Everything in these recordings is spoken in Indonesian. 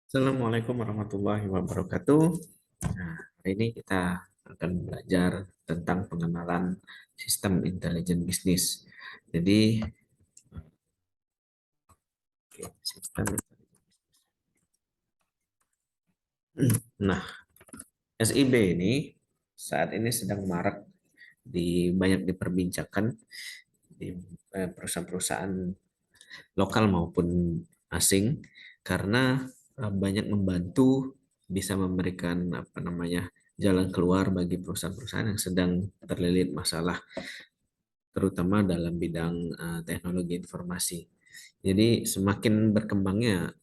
Assalamualaikum warahmatullahi wabarakatuh. Nah, hari ini kita akan belajar tentang pengenalan sistem intelijen bisnis. Jadi, sistem. Nah, SIB ini saat ini sedang marak banyak diperbincangkan di perusahaan-perusahaan lokal maupun asing karena banyak membantu bisa memberikan apa namanya jalan keluar bagi perusahaan-perusahaan yang sedang terlilit masalah terutama dalam bidang teknologi informasi. Jadi semakin berkembangnya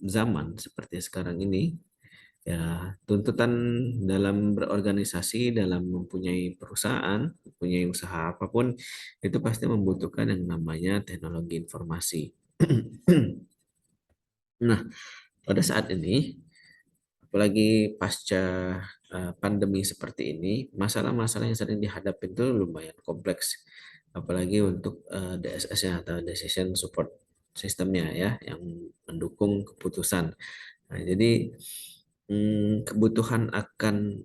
zaman seperti sekarang ini, ya tuntutan dalam berorganisasi, dalam mempunyai perusahaan, mempunyai usaha apapun, itu pasti membutuhkan yang namanya teknologi informasi. Nah, pada saat ini, apalagi pasca pandemi seperti ini, masalah-masalah yang sering dihadapi itu lumayan kompleks. Apalagi untuk DSS-nya atau Decision Support Sistemnya ya, yang mendukung keputusan. Nah, jadi kebutuhan akan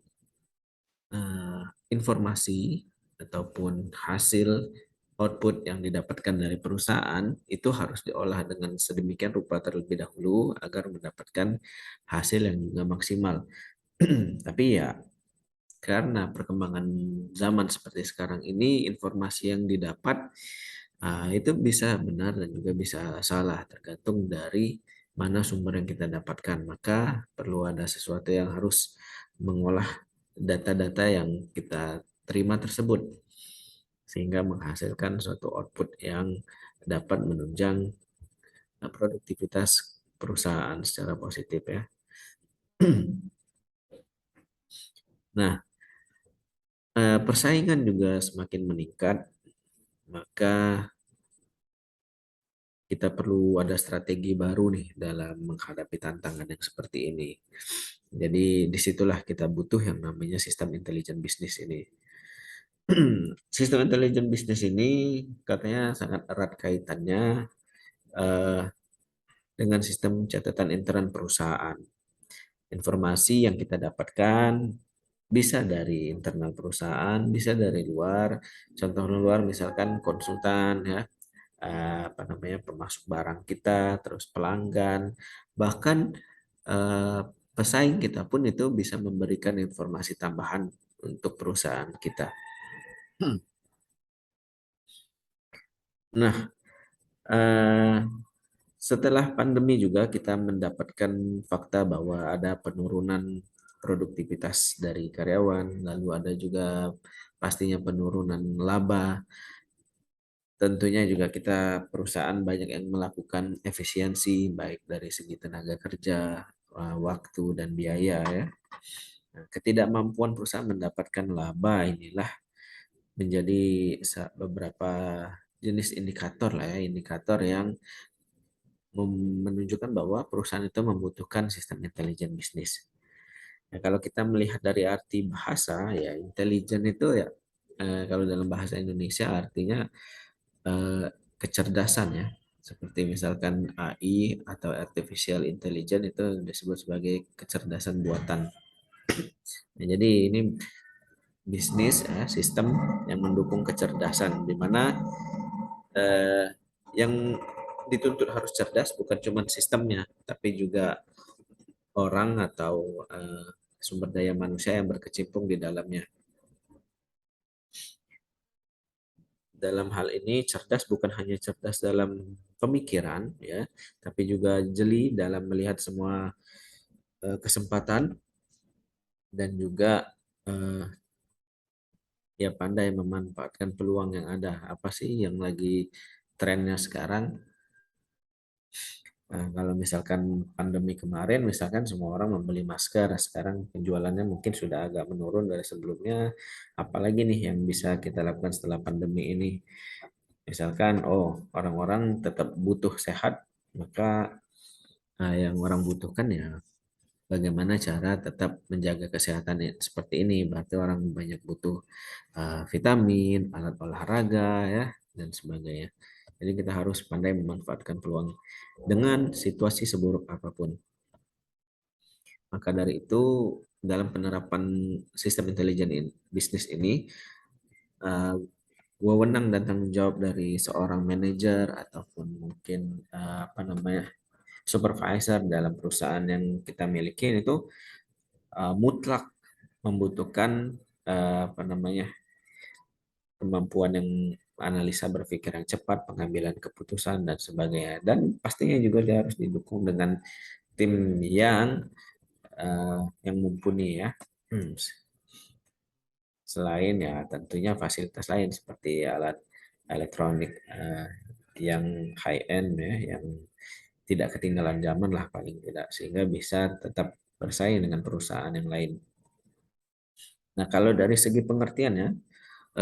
eh, informasi ataupun hasil output yang didapatkan dari perusahaan itu harus diolah dengan sedemikian rupa terlebih dahulu agar mendapatkan hasil yang juga maksimal. Tapi ya karena perkembangan zaman seperti sekarang ini informasi yang didapat itu bisa benar dan juga bisa salah tergantung dari mana sumber yang kita dapatkan. Maka perlu ada sesuatu yang harus mengolah data-data yang kita terima tersebut sehingga menghasilkan suatu output yang dapat menunjang produktivitas perusahaan secara positif ya. Nah, persaingan juga semakin meningkat, maka kita perlu ada strategi baru nih dalam menghadapi tantangan yang seperti ini. Jadi disitulah kita butuh yang namanya sistem intelijen bisnis ini. Sistem intelijen bisnis ini katanya sangat erat kaitannya eh, dengan sistem catatan intern perusahaan. Informasi yang kita dapatkan bisa dari internal perusahaan, bisa dari luar. Contoh luar misalkan konsultan ya, apa namanya pemasok barang kita, terus pelanggan, bahkan eh, pesaing kita pun itu bisa memberikan informasi tambahan untuk perusahaan kita. Hmm. Nah, eh, setelah pandemi juga kita mendapatkan fakta bahwa ada penurunan produktivitas dari karyawan, lalu ada juga pastinya penurunan laba. Tentunya juga kita perusahaan banyak yang melakukan efisiensi baik dari segi tenaga kerja, waktu dan biaya ya. Nah, ketidakmampuan perusahaan mendapatkan laba inilah menjadi beberapa jenis indikator lah ya, indikator yang menunjukkan bahwa perusahaan itu membutuhkan sistem intelijen bisnis. Nah, kalau kita melihat dari arti bahasa ya intelijen itu ya kalau dalam bahasa Indonesia artinya eh, kecerdasan ya. Seperti misalkan AI atau artificial intelligence itu disebut sebagai kecerdasan buatan. Nah, jadi ini bisnis ya, sistem yang mendukung kecerdasan di mana eh, yang dituntut harus cerdas bukan cuma sistemnya tapi juga orang atau sumber daya manusia yang berkecimpung di dalamnya. Dalam hal ini cerdas bukan hanya cerdas dalam pemikiran ya, tapi juga jeli dalam melihat semua kesempatan dan juga eh, ya pandai memanfaatkan peluang yang ada. Apa sih yang lagi trennya sekarang? Nah, kalau misalkan pandemi kemarin, misalkan semua orang membeli masker, sekarang penjualannya mungkin sudah agak menurun dari sebelumnya. Apalagi nih yang bisa kita lakukan setelah pandemi ini? Misalkan, oh orang-orang tetap butuh sehat, maka yang orang butuhkan ya bagaimana cara tetap menjaga kesehatan seperti ini. Berarti orang banyak butuh vitamin, alat olahraga ya dan sebagainya. Jadi kita harus pandai memanfaatkan peluang dengan situasi seburuk apapun. Maka dari itu, dalam penerapan sistem intelijen bisnis ini, eh, wewenang dan tanggung jawab dari seorang manajer ataupun mungkin apa namanya supervisor dalam perusahaan yang kita miliki itu mutlak membutuhkan apa namanya kemampuan yang analisa berpikir yang cepat, pengambilan keputusan dan sebagainya. Dan pastinya juga dia harus didukung dengan tim yang mumpuni ya. Hmm, Selain ya tentunya fasilitas lain seperti alat elektronik yang high end ya, yang tidak ketinggalan zaman lah paling tidak, sehingga bisa tetap bersaing dengan perusahaan yang lain. Nah, kalau dari segi pengertiannya,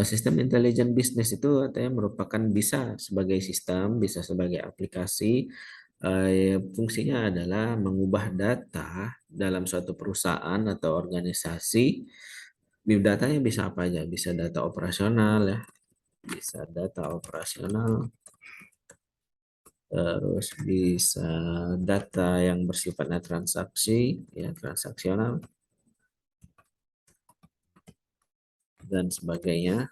sistem intelijen bisnis itu artinya merupakan bisa sebagai sistem, bisa sebagai aplikasi. Fungsinya adalah mengubah data dalam suatu perusahaan atau organisasi. Datanya bisa apa aja? Bisa data operasional ya, bisa data operasional, terus bisa data yang bersifatnya transaksi, ya transaksional dan sebagainya.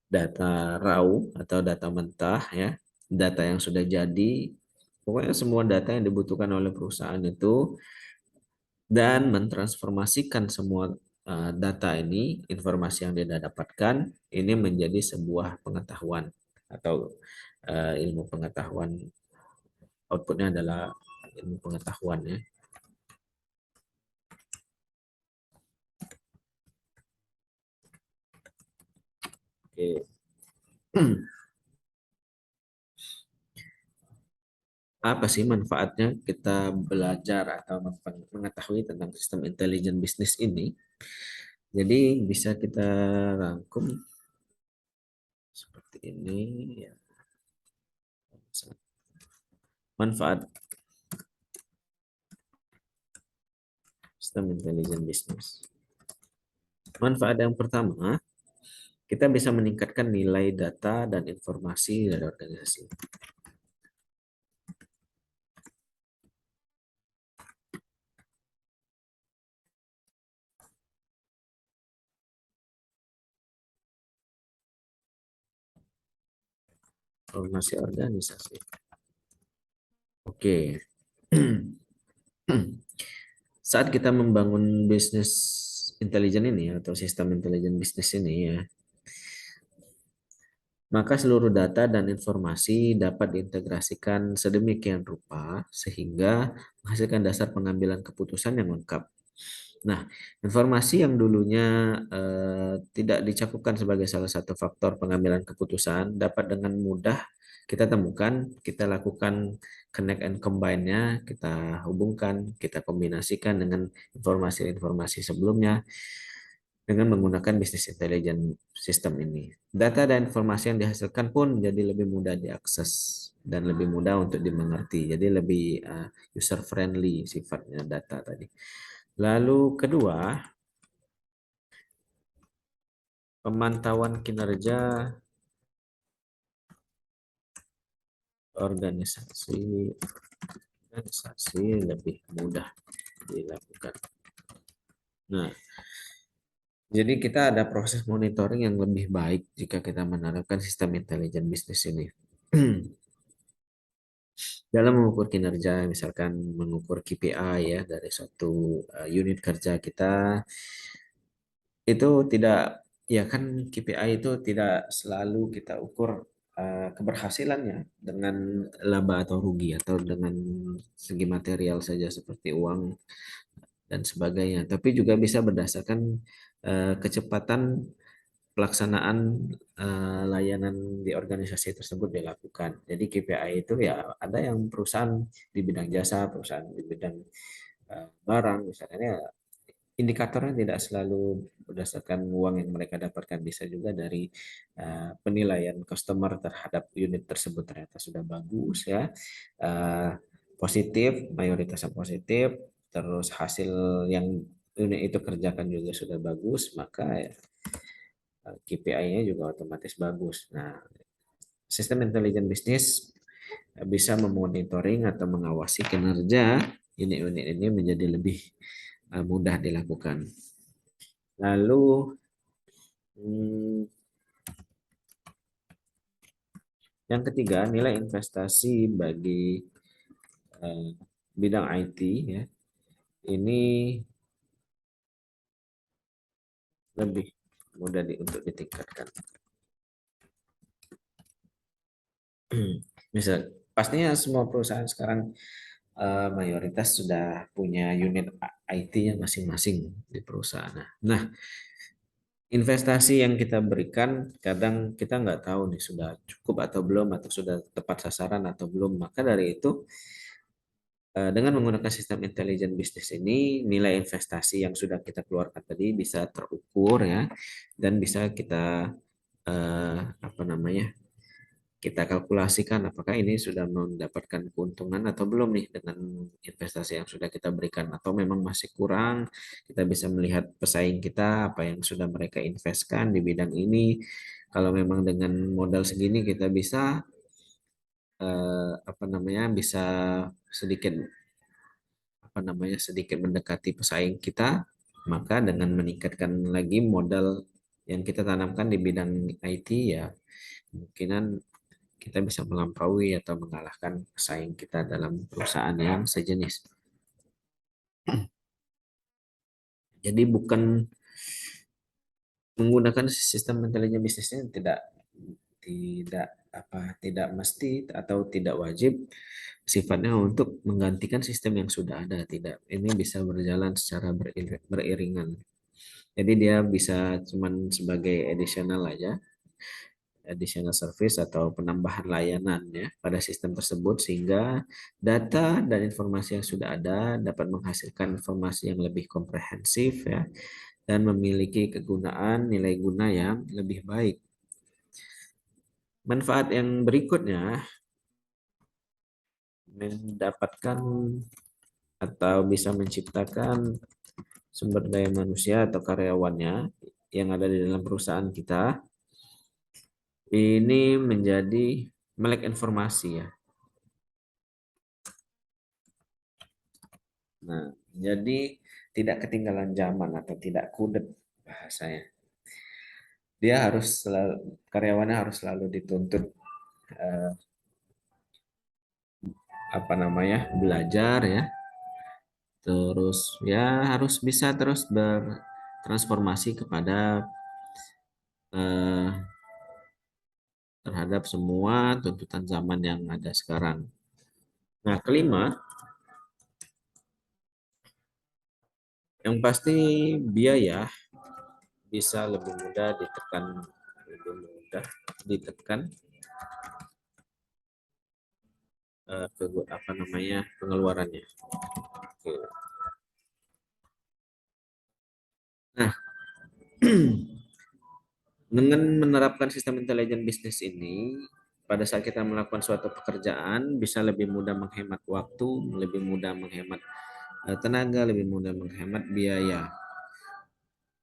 Data raw atau data mentah ya, data yang sudah jadi, pokoknya semua data yang dibutuhkan oleh perusahaan itu, dan mentransformasikan semua data ini, informasi yang dia dapatkan ini menjadi sebuah pengetahuan atau ilmu pengetahuan. Outputnya adalah ilmu pengetahuan ya. Oke. Apa sih manfaatnya kita belajar atau mengetahui tentang sistem intelijen bisnis ini? Jadi bisa kita rangkum seperti ini ya. Manfaat sistem intelijen bisnis. Manfaat yang pertama, kita bisa meningkatkan nilai data dan informasi dari organisasi. Informasi organisasi. Oke. Saat kita membangun bisnis intelijen ini atau sistem intelijen bisnis ini ya, maka seluruh data dan informasi dapat diintegrasikan sedemikian rupa sehingga menghasilkan dasar pengambilan keputusan yang lengkap. Nah, informasi yang dulunya tidak dicakupkan sebagai salah satu faktor pengambilan keputusan dapat dengan mudah kita temukan, kita lakukan connect and combine-nya, kita hubungkan, kita kombinasikan dengan informasi-informasi sebelumnya dengan menggunakan bisnis intelligence sistem ini. Data dan informasi yang dihasilkan pun menjadi lebih mudah diakses dan lebih mudah untuk dimengerti. Jadi lebih user friendly sifatnya data tadi. Lalu kedua, pemantauan kinerja organisasi organisasi lebih mudah dilakukan. Nah, jadi kita ada proses monitoring yang lebih baik jika kita menerapkan sistem intelijen bisnis ini. Dalam mengukur kinerja, misalkan mengukur KPI ya dari suatu unit kerja kita, itu tidak, ya kan KPI itu tidak selalu kita ukur keberhasilannya dengan laba atau rugi atau dengan segi material saja seperti uang dan sebagainya, tapi juga bisa berdasarkan kecepatan pelaksanaan layanan di organisasi tersebut dilakukan. Jadi KPI itu ya ada yang perusahaan di bidang jasa, perusahaan di bidang barang, misalnya indikatornya tidak selalu berdasarkan uang yang mereka dapatkan, bisa juga dari penilaian customer terhadap unit tersebut ternyata sudah bagus ya, uh, positif, mayoritasnya positif, terus hasil yang unit itu kerjakan juga sudah bagus, maka ya, KPI-nya juga otomatis bagus. Nah, sistem intelijen bisnis bisa memonitoring atau mengawasi kinerja unit-unit ini menjadi lebih mudah dilakukan. Lalu hmm, yang ketiga, nilai investasi bagi bidang IT ya, ini lebih mudah untuk ditingkatkan. Misal, pastinya semua perusahaan sekarang mayoritas sudah punya unit IT-nya masing-masing di perusahaan. Nah, investasi yang kita berikan kadang kita nggak tahu nih sudah cukup atau belum, atau sudah tepat sasaran atau belum. Maka dari itu, dengan menggunakan sistem intelijen bisnis ini, nilai investasi yang sudah kita keluarkan tadi bisa terukur ya, dan bisa kita apa namanya, kita kalkulasikan apakah ini sudah mendapatkan keuntungan atau belum nih dengan investasi yang sudah kita berikan, atau memang masih kurang. Kita bisa melihat pesaing kita apa yang sudah mereka investkan di bidang ini. Kalau memang dengan modal segini kita bisa apa namanya, bisa sedikit apa namanya, sedikit mendekati pesaing kita, maka dengan meningkatkan lagi modal yang kita tanamkan di bidang IT ya, kemungkinan kita bisa melampaui atau mengalahkan pesaing kita dalam perusahaan yang sejenis. Jadi bukan menggunakan sistem intelijen bisnisnya, tidak tidak tidak mesti atau tidak wajib sifatnya untuk menggantikan sistem yang sudah ada, tidak. Ini bisa berjalan secara beriringan. Jadi dia bisa cuman sebagai additional aja, additional service atau penambahan layanan ya pada sistem tersebut, sehingga data dan informasi yang sudah ada dapat menghasilkan informasi yang lebih komprehensif ya, dan memiliki kegunaan nilai guna yang lebih baik. Manfaat yang berikutnya, mendapatkan atau bisa menciptakan sumber daya manusia atau karyawannya yang ada di dalam perusahaan kita ini menjadi melek informasi ya. Nah, jadi tidak ketinggalan zaman atau tidak kudet bahasanya. Dia harus selalu, karyawannya harus selalu dituntut eh, apa namanya, belajar ya. Terus ya harus bisa terus bertransformasi kepada eh, terhadap semua tuntutan zaman yang ada sekarang. Nah, kelima, yang pasti biaya bisa lebih mudah ditekan, lebih mudah ditekan ke apa namanya, pengeluarannya. Oke. Nah, dengan menerapkan sistem intelijen bisnis ini, pada saat kita melakukan suatu pekerjaan bisa lebih mudah menghemat waktu, lebih mudah menghemat tenaga, lebih mudah menghemat biaya.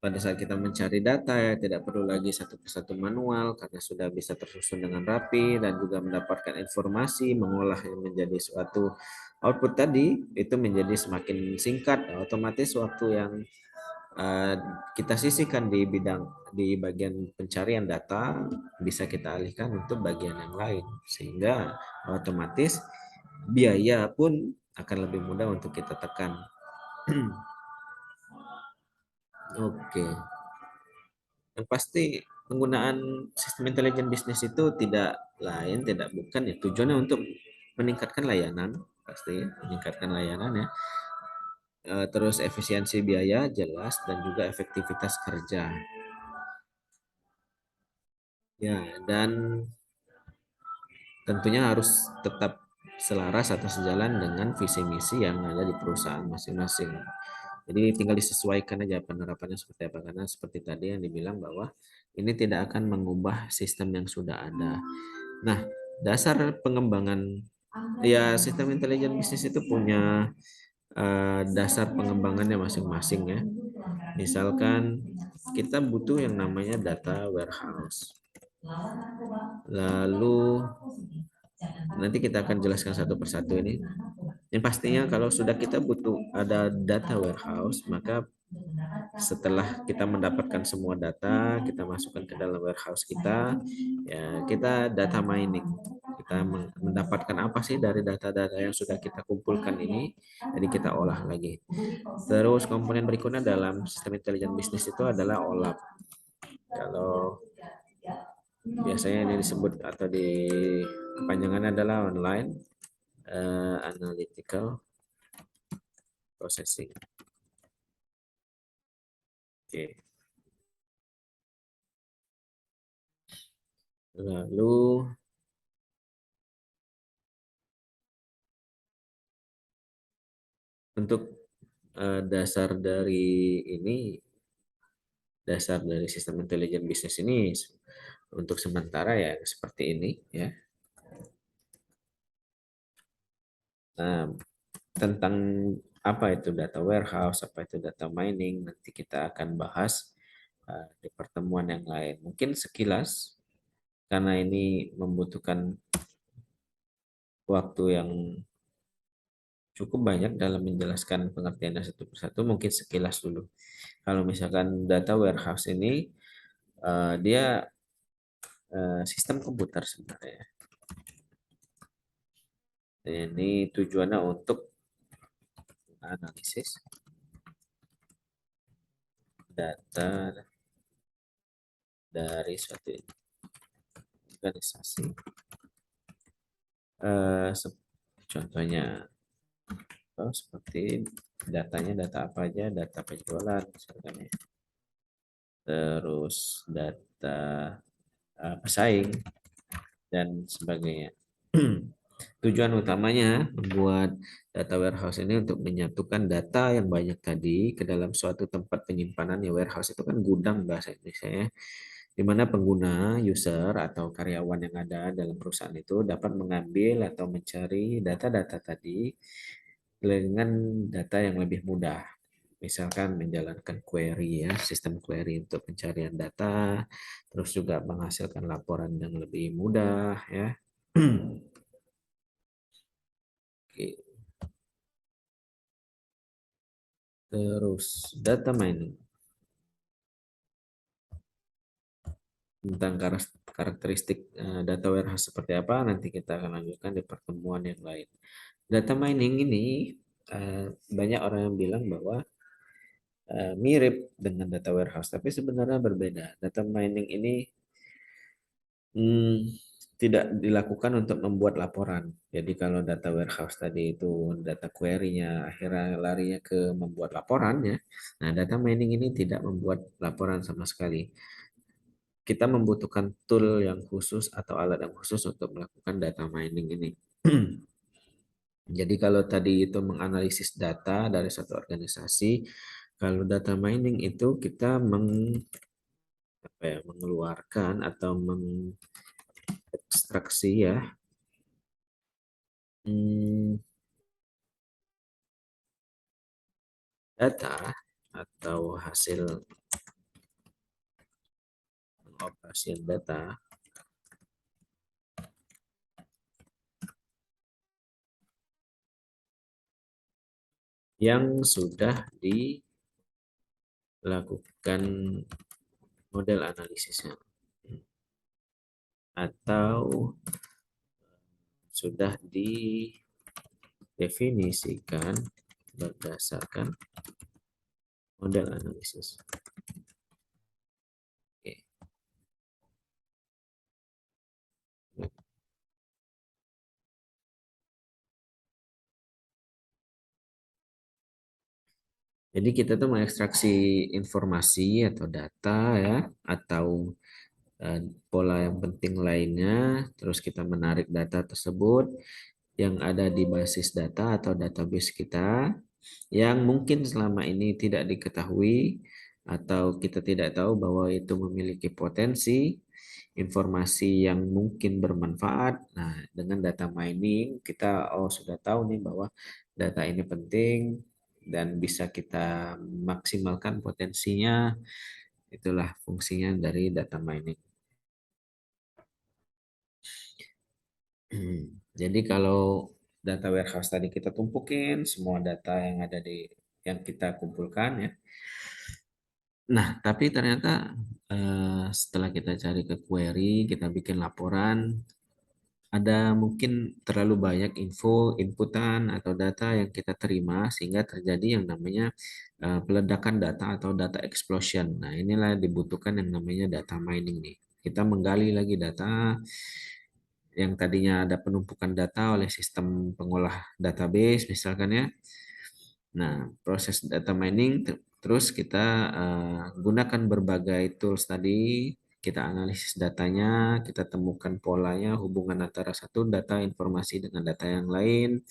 Pada saat kita mencari data ya tidak perlu lagi satu persatu manual karena sudah bisa tersusun dengan rapi, dan juga mendapatkan informasi, mengolahnya menjadi suatu output tadi itu menjadi semakin singkat. Otomatis waktu yang eh, kita sisihkan di bagian pencarian data bisa kita alihkan untuk bagian yang lain, sehingga otomatis biaya pun akan lebih mudah untuk kita tekan. Oke. Yang pasti penggunaan sistem intelijen bisnis itu tidak lain, tidak bukan ya, tujuannya untuk meningkatkan layanan, pasti meningkatkan layanan ya. Terus efisiensi biaya jelas, dan juga efektivitas kerja. Ya, dan tentunya harus tetap selaras atau sejalan dengan visi misi yang ada di perusahaan masing-masing. Jadi tinggal disesuaikan aja penerapannya seperti apa, karena seperti tadi yang dibilang bahwa ini tidak akan mengubah sistem yang sudah ada. Nah, dasar pengembangan ya sistem intelijen bisnis itu punya dasar pengembangannya masing-masing ya. Misalkan kita butuh yang namanya data warehouse. Lalu nanti kita akan jelaskan satu persatu ini. Yang pastinya kalau sudah kita butuh ada data warehouse, maka setelah kita mendapatkan semua data, kita masukkan ke dalam warehouse kita, ya kita data mining. Kita mendapatkan apa sih dari data-data yang sudah kita kumpulkan ini, jadi kita olah lagi. Terus komponen berikutnya dalam sistem intelijen bisnis itu adalah OLAP. Kalau biasanya ini disebut atau di kepanjangannya adalah online analytical processing. Oke. Lalu untuk dasar dari ini, dasar dari sistem intelijen bisnis ini untuk sementara ya seperti ini ya. Nah, tentang apa itu data warehouse, apa itu data mining, nanti kita akan bahas di pertemuan yang lain. Mungkin sekilas karena ini membutuhkan waktu yang cukup banyak dalam menjelaskan pengertiannya satu persatu, mungkin sekilas dulu. Kalau misalkan data warehouse ini dia sistem komputer sebenarnya. Ini tujuannya untuk analisis data dari suatu organisasi. Eh, Contohnya, seperti datanya data apa aja, data penjualan misalkan ya. Terus data pesaing dan sebagainya. Tujuan utamanya membuat data warehouse ini untuk menyatukan data yang banyak tadi ke dalam suatu tempat penyimpanan. Ya, warehouse itu kan gudang bahasa Indonesia ya, di mana pengguna, user atau karyawan yang ada dalam perusahaan itu dapat mengambil atau mencari data-data tadi dengan data yang lebih mudah. Misalkan menjalankan query ya, sistem query untuk pencarian data, terus juga menghasilkan laporan yang lebih mudah ya. Oke. Terus data mining, tentang karakteristik data warehouse seperti apa nanti kita akan lanjutkan di pertemuan yang lain. Data mining ini banyak orang yang bilang bahwa mirip dengan data warehouse, tapi sebenarnya berbeda. Data mining ini Hmm, tidak dilakukan untuk membuat laporan. Jadi kalau data warehouse tadi itu data query-nya akhirnya larinya ke membuat laporan ya. Nah, data mining ini tidak membuat laporan sama sekali. Kita membutuhkan tool yang khusus atau alat yang khusus untuk melakukan data mining ini. Jadi kalau tadi itu menganalisis data dari satu organisasi, kalau data mining itu kita mengeluarkan atau mengekstraksi ya, hmm, data atau hasil pengoperasian data yang sudah dilakukan model analisisnya atau sudah didefinisikan berdasarkan model analisis. Oke. Jadi kita tuh mengekstraksi informasi atau data ya, atau eh, pola yang penting lainnya, terus kita menarik data tersebut yang ada di basis data atau database kita yang mungkin selama ini tidak diketahui atau kita tidak tahu bahwa itu memiliki potensi informasi yang mungkin bermanfaat. Nah, dengan data mining kita sudah tahu nih bahwa data ini penting dan bisa kita maksimalkan potensinya. Itulah fungsinya dari data mining. Jadi kalau data warehouse tadi kita tumpukin semua data yang ada di yang kita kumpulkan ya. Nah, tapi ternyata setelah kita cari ke query, kita bikin laporan, ada mungkin terlalu banyak info, inputan atau data yang kita terima sehingga terjadi yang namanya peledakan data atau data explosion. Nah, inilah dibutuhkan yang namanya data mining nih. Kita menggali lagi data yang tadinya ada penumpukan data oleh sistem pengolah database misalkan ya. Nah, proses data mining terus kita gunakan berbagai tools tadi, kita analisis datanya, kita temukan polanya, hubungan antara satu data informasi dengan data yang lain,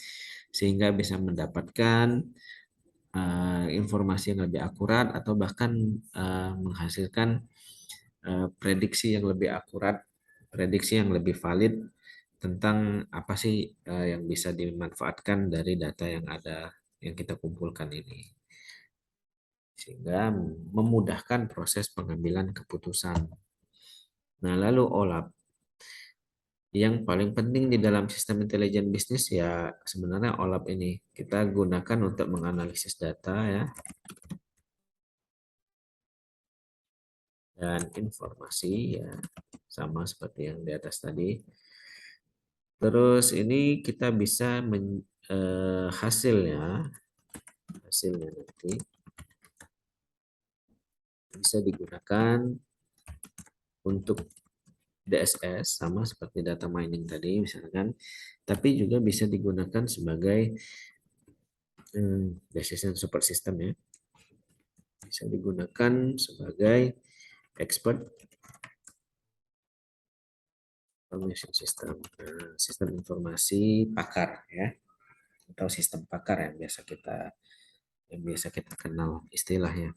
sehingga bisa mendapatkan informasi yang lebih akurat atau bahkan menghasilkan prediksi yang lebih akurat, prediksi yang lebih valid tentang apa sih yang bisa dimanfaatkan dari data yang ada yang kita kumpulkan ini sehingga memudahkan proses pengambilan keputusan. Nah, lalu OLAP yang paling penting di dalam sistem intelijen bisnis ya sebenarnya OLAP ini kita gunakan untuk menganalisis data ya dan informasi ya sama seperti yang di atas tadi. Terus ini kita bisa hasilnya nanti bisa digunakan untuk DSS sama seperti data mining tadi misalkan, tapi juga bisa digunakan sebagai decision support system ya, bisa digunakan sebagai expert information system, sistem informasi pakar ya, atau sistem pakar yang biasa kita kenal istilahnya.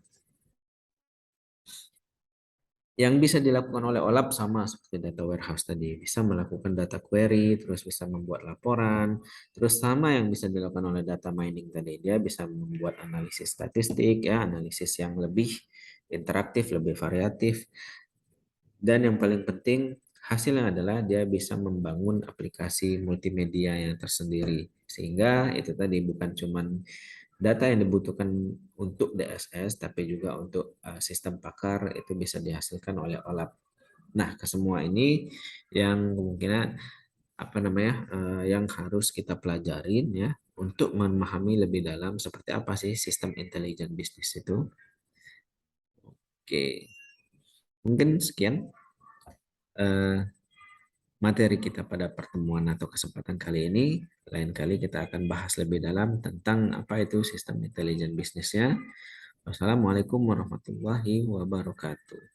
Yang bisa dilakukan oleh OLAP sama seperti data warehouse tadi, bisa melakukan data query, terus bisa membuat laporan, terus sama yang bisa dilakukan oleh data mining tadi, dia bisa membuat analisis statistik ya, analisis yang lebih interaktif, lebih variatif, dan yang paling penting hasilnya adalah dia bisa membangun aplikasi multimedia yang tersendiri, sehingga itu tadi bukan cuman data yang dibutuhkan untuk DSS, tapi juga untuk sistem pakar itu bisa dihasilkan oleh OLAP. Nah, ke semua ini yang kemungkinan apa namanya yang harus kita pelajarin ya untuk memahami lebih dalam seperti apa sih sistem intelijen bisnis itu. Oke, mungkin sekian eh, materi kita pada pertemuan atau kesempatan kali ini. Lain kali kita akan bahas lebih dalam tentang apa itu sistem intelijen bisnisnya. Wassalamualaikum warahmatullahi wabarakatuh.